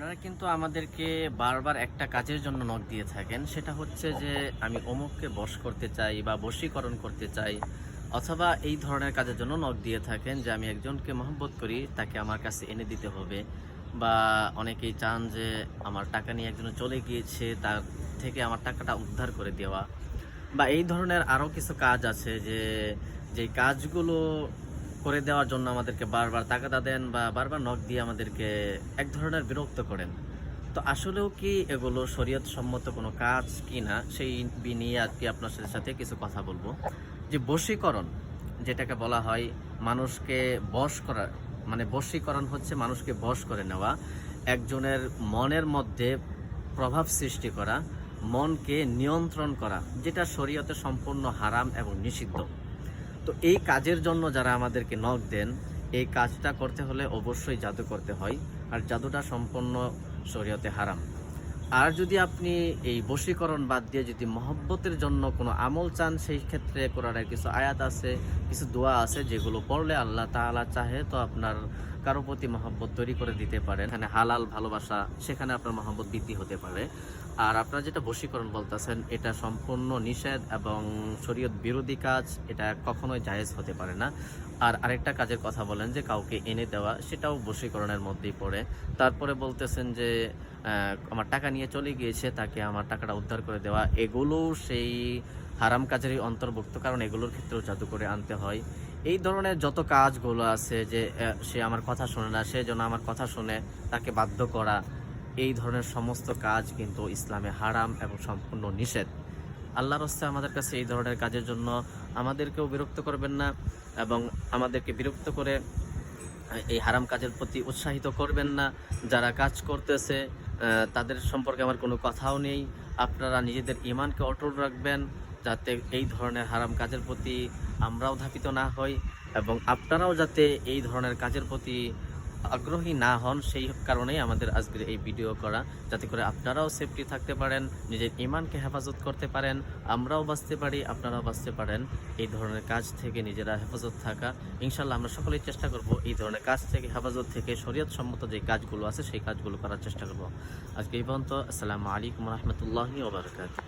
আপনারা কিন্তু আমাদেরকে বারবার একটা কাজের জন্য নক দিয়ে থাকেন। সেটা হচ্ছে যে আমি অমুককে বশ করতে চাই বা বশীকরণ করতে চাই, অথবা এই ধরনের কাজের জন্য নক দিয়ে থাকেন যে আমি একজনকে মহব্বত করি, তাকে আমার কাছে এনে দিতে হবে। বা অনেকেই চান যে আমার টাকা নিয়ে একজন চলে গিয়েছে, তার থেকে আমার টাকাটা উদ্ধার করে দেওয়া। বা এই ধরনের আরও কিছু কাজ আছে যেই কাজগুলো করে দেওয়ার জন্য আমাদেরকে বারবার তাগাদা দেন বা বারবার নক দিয়ে আমাদেরকে এক ধরনের বিরক্ত করেন। তো আসলেও কি এগুলো শরীয়ত সম্মত কোনো কাজ কি না, সেই নিয়ে আজকে আপনার সাথে কিছু কথা বলবো। যে বশীকরণ যেটাকে বলা হয়, মানুষকে বশ করা, মানে বশীকরণ হচ্ছে মানুষকে বশ করে নেওয়া, একজনের মনের মধ্যে প্রভাব সৃষ্টি করা, মনকে নিয়ন্ত্রণ করা, যেটা শরীয়তে সম্পূর্ণ হারাম এবং নিষিদ্ধ। তো এই কাজের জন্য যারা আমাদেরকে নক দেন, এই কাজটা করতে হলে অবশ্যই জাদু করতে হয়, আর জাদুটা সম্পূর্ণ শরীয়তে হারাম। আর যদি আপনি এই বশীকরণ বাদ দিয়ে যদি মহব্বতের জন্য কোনো আমল চান, সেই ক্ষেত্রে কোরআনের কিছু আয়াত আছে, কিছু দোয়া আছে, যেগুলো পড়লে আল্লাহ তাআলা চাহে তো আপনার কারো প্রতি মহব্বত তৈরি করে দিতে পারেন। এখানে হালাল ভালোবাসা, সেখানে আপনার মহব্বত বৃদ্ধি হতে পারে। আর আপনারা যেটা বশীকরণ বলতেছেন, এটা সম্পূর্ণ নিষেধ এবং শরীয়ত বিরোধী কাজ, এটা কখনোই জায়েজ হতে পারে না। আর আরেকটা কাজের কথা বলেন যে কাউকে এনে দেওয়া, সেটাও বশীকরণের মধ্যেই পড়ে। তারপরে বলতেছেন যে আমার টাকা নিয়ে চলে গিয়েছে, তাকে আমার টাকাটা উদ্ধার করে দেওয়া, এগুলোও সেই হারাম কাজেরই অন্তর্ভুক্ত, কারণ এগুলোর ক্ষেত্রেও জাদু করে আনতে হয়। এই ধরনের যত কাজগুলো আছে যে সে আমার কথা শোনে না, সে যেন আমার কথা শুনে, তাকে বাধ্য করা, এই ধরনের সমস্ত কাজ কিন্তু ইসলামে হারাম এবং সম্পূর্ণ নিষেধ। আল্লাহর হস্তে আমাদের কাছে এই ধরনের কাজের জন্য আমাদেরকেও বিরক্ত করবেন না, এবং আমাদেরকে বিরক্ত করে এই হারাম কাজের প্রতি উৎসাহিত করবেন না। যারা কাজ করতেছে তাদের সম্পর্কে আমার কোনো কথাও নেই। আপনারা নিজেদের ঈমানকে অটুট রাখবেন, যাতে এই ধরনের হারাম কাজের প্রতি আমরাও ধাবিত না হই, এবং আপনারাও যাতে এই ধরনের কাজের প্রতি আগ্রহী না হন। সেই কারণেই আমাদের আজকের এই ভিডিও করা, যাতে করে আপনারাও সেফটি থাকতে পারেন, নিজের ঈমানকে হেফাজত করতে পারেন, আমরাও বাঁচতে পারি, আপনারাও বাঁচতে পারেন। এই ধরনের কাজ থেকে নিজেরা হেফাজত থাকা, ইনশাল্লাহ আমরা সকলেই চেষ্টা করব এই ধরনের কাজ থেকে হেফাজত থেকে শরীয়ত সম্মত যে কাজগুলো আছে সেই কাজগুলো করার চেষ্টা করব। আজকে এই পর্যন্ত। আসসালামু আলাইকুম রহমতুল্লাহি ওয়া বারাকাতুহু।